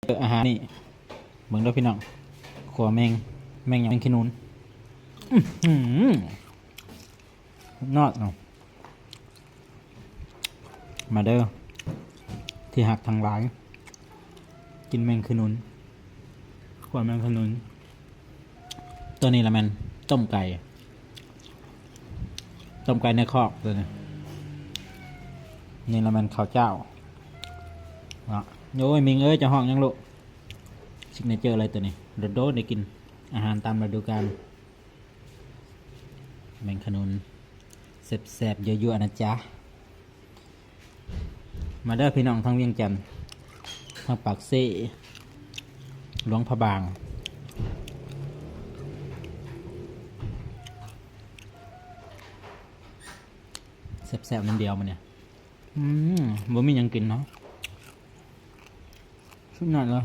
อาหารนี่เหมือนเราพี่น้องขวแมงอย่างแมงขี้นูนนอดเนาะมาเด้อที่หักทางหลายกินแมงขี้นูนขวแมงขี้นูนตัวนี้ละมันต้มไก่ในคอกตัวนี้นี่ละมันข้าวเจ้าโอ้ยมิงเอ้ยจะห้องยังลูกซิกเนเจอร์อะไรตัวนี้โดดได้กินอาหารตามฤดูกาลแมงขนุนแซ่บๆยั่วๆนะจ๊ะมาเด้อพี่น้องทั้งเวียงจันทร์ทั้งปากเซ่หลวงพระบางแซ่บๆน้ำเดียวมันเนี่ยบ่มียังกินเนาะชุดนั้นเลย